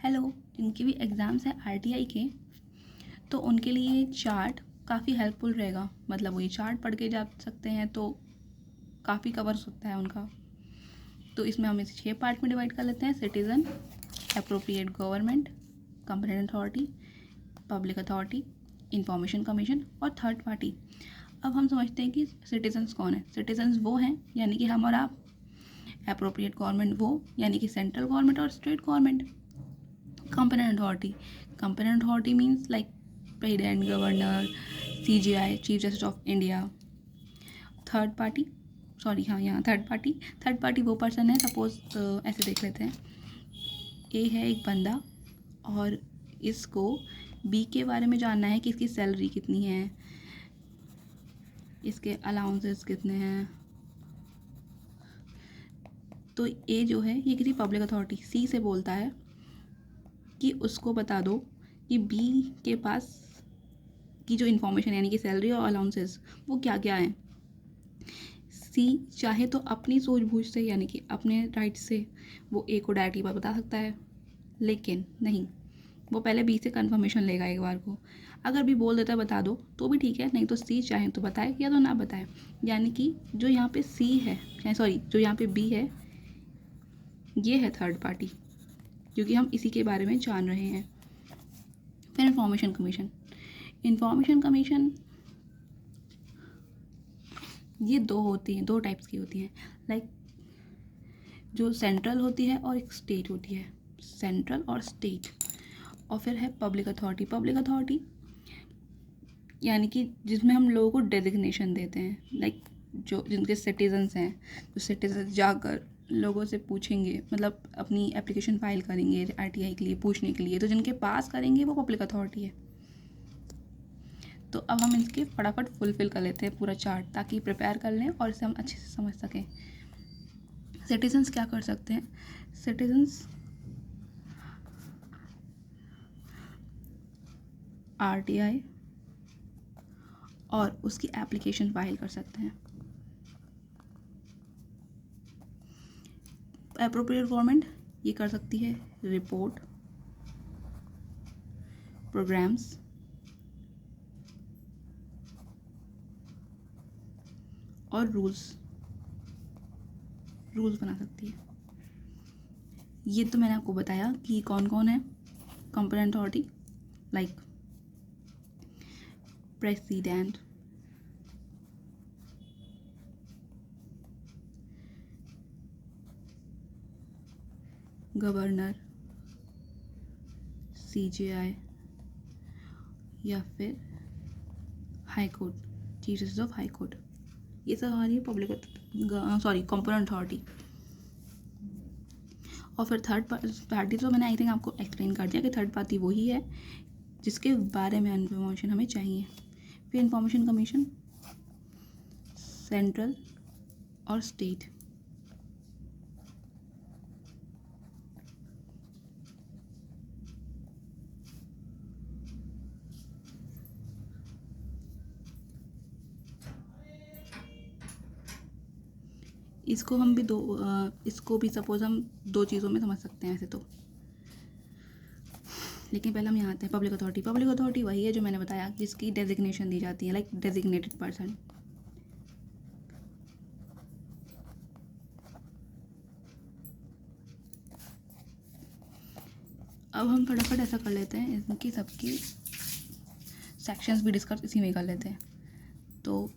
Hello, जिनके भी exams हैं आरटीआई के, तो उनके लिए चार्ट काफ़ी हेल्पफुल रहेगा। मतलब वही चार्ट पढ़ के जा सकते हैं तो काफ़ी कवर होता है उनका। तो इसमें हम इसे 6 पार्ट में डिवाइड कर लेते हैं: citizen, appropriate government, competent authority, public authority, information commission और थर्ड पार्टी। अब हम समझते हैं कि सिटीजन्स कौन है। सिटीजन्स वो हैं यानी कि हम और आप। एप्रोप्रिएट गवर्नमेंट वो यानी कि सेंट्रल गवर्नमेंट और state government. Competent authority means like president, governor, CGI, chief justice of India. Third party यहाँ थर्ड पार्टी वो पर्सन है, सपोज ऐसे देख लेते हैं, ए है एक बंदा और इसको बी के बारे में जानना है कि इसकी सैलरी कितनी है, इसके अलाउंसेस कितने हैं। तो ए जो है ये किसी पब्लिक अथॉरिटी सी से बोलता है कि उसको बता दो कि बी के पास की जो इन्फॉर्मेशन यानी कि सैलरी और अलाउंसेस वो क्या क्या हैं। सी चाहे तो अपनी सूझबूझ से यानी कि अपने राइट से वो ए को डायरेक्टली बता सकता है, लेकिन नहीं, वो पहले बी से कंफर्मेशन लेगा एक बार को। अगर बी बोल देता है बता दो तो भी ठीक है, नहीं तो सी चाहे तो बताए या तो ना बताए। यानी कि जो यहाँ पे सी है, जो यहाँ पे बी है, ये है थर्ड पार्टी, क्योंकि हम इसी के बारे में जान रहे हैं। फिर इंफॉर्मेशन कमीशन ये दो टाइप्स की होती हैं। लाइक जो सेंट्रल होती है और एक स्टेट होती है, सेंट्रल और स्टेट। और फिर है पब्लिक अथॉरिटी यानी कि जिसमें हम लोगों को डेजिग्नेशन देते हैं। लाइक जो जिनके सिटीजन्स हैं, जो सिटीजन जाकर लोगों से पूछेंगे, मतलब अपनी एप्लीकेशन फाइल करेंगे आरटीआई के लिए पूछने के लिए, तो जिनके पास करेंगे वो पब्लिक अथॉरिटी है। तो अब हम इसके फटाफट फुलफिल कर लेते हैं पूरा चार्ट, ताकि प्रिपेयर कर लें और इसे हम अच्छे से समझ सकें। सिटीजन्स क्या कर सकते हैं? सिटीजन्स आरटीआई और उसकी एप्लीकेशन फाइल कर सकते हैं। एप्रोप्रिएट गवर्नमेंट ये कर सकती है रिपोर्ट, प्रोग्राम्स और रूल्स बना सकती है। ये तो मैंने आपको बताया कि कौन कौन है। Competent authority like president, governor, CGI या फिर high court, chief justice of high court. ये सब हमारी कंपोनेंट अथॉरिटी। और फिर थर्ड पार्टी तो मैंने आई थिंक आपको एक्सप्लेन कर दिया कि थर्ड पार्टी वही है जिसके बारे में इन्फॉर्मेशन हमें चाहिए। फिर इंफॉर्मेशन कमीशन, सेंट्रल और स्टेट। इसको भी सपोज हम दो चीज़ों में समझ सकते हैं ऐसे तो। लेकिन पहले हम यहाँ आते हैं पब्लिक अथॉरिटी वही है जो मैंने बताया, जिसकी डेजिग्नेशन दी जाती है, लाइक डेजिग्नेटेड पर्सन। अब हम फटाफट ऐसा कर लेते हैं, इनकी सबकी सेक्शंस भी डिस्कस इसी में कर लेते हैं। तो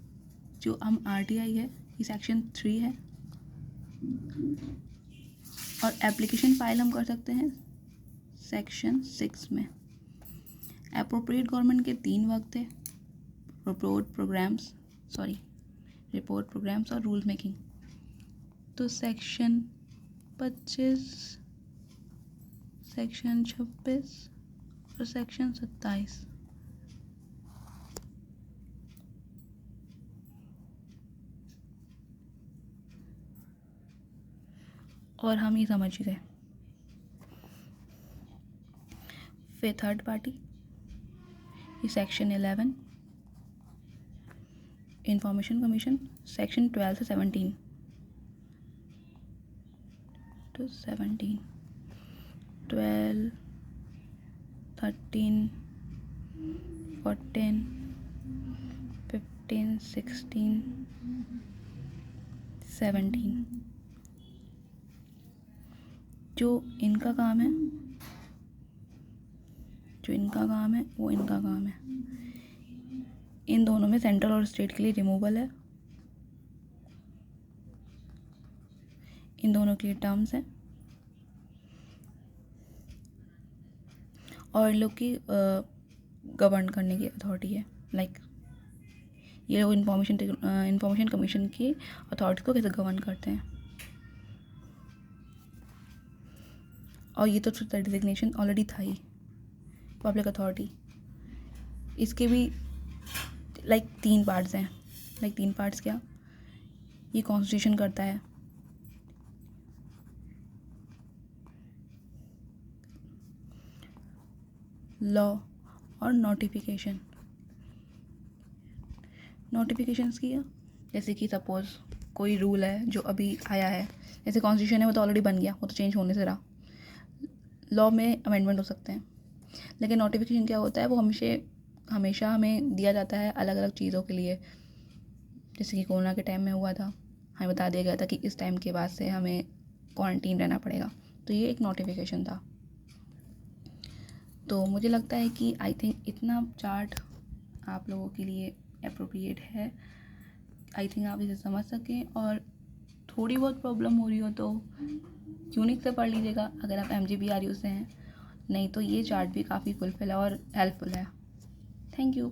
जो हम आरटीआई है ये सेक्शन 3 है और एप्लीकेशन फाइल हम कर सकते हैं सेक्शन 6 में। एप्रोप्रिएट गवर्नमेंट के 3 वर्क थे: रिपोर्ट, प्रोग्राम्स और रूल मेकिंग। तो सेक्शन 25, सेक्शन 26 और सेक्शन 27। और हम ये समझ गए। फिर थर्ड पार्टी ये सेक्शन 11, इंफॉर्मेशन कमीशन सेक्शन 12 से 17 12, 13, 14, 15, 16, 17। जो इनका काम है वो इनका काम है। इन दोनों में सेंट्रल और स्टेट के लिए रिमूवल है, इन दोनों के लिए टर्म्स हैं, और इन लोग की गवर्न करने की अथॉरिटी है। लाइक ये लोग इंफॉर्मेशन कमीशन की अथॉरिटी को कैसे गवर्न करते हैं। और ये तो डिजिग्नेशन ऑलरेडी था ही, पब्लिक अथॉरिटी। इसके भी लाइक 3 पार्ट्स हैं। लाइक 3 पार्ट्स क्या, ये कॉन्स्टिट्यूशन करता है, लॉ और नोटिफिकेशन। नोटिफिकेशंस की, जैसे कि सपोज कोई रूल है जो अभी आया है, जैसे कॉन्स्टिट्यूशन है वो तो ऑलरेडी बन गया, वो तो चेंज होने से रहा। लॉ में अमेंडमेंट हो सकते हैं, लेकिन नोटिफिकेशन क्या होता है, वो हमेशा हमें दिया जाता है अलग अलग चीज़ों के लिए। जैसे कि कोरोना के टाइम में हुआ था, हमें बता दिया गया था कि इस टाइम के बाद से हमें क्वारंटीन रहना पड़ेगा, तो ये एक नोटिफिकेशन था। तो मुझे लगता है कि आई थिंक इतना चार्ट आप लोगों के लिए अप्रोप्रिएट है। आई थिंक आप इसे समझ सकें, और थोड़ी बहुत प्रॉब्लम हो रही हो तो यूनिक से पढ़ लीजिएगा अगर आप MGBRU से हैं, नहीं तो ये चार्ट भी काफ़ी फुलफिल है और हेल्पफुल है। Thank you.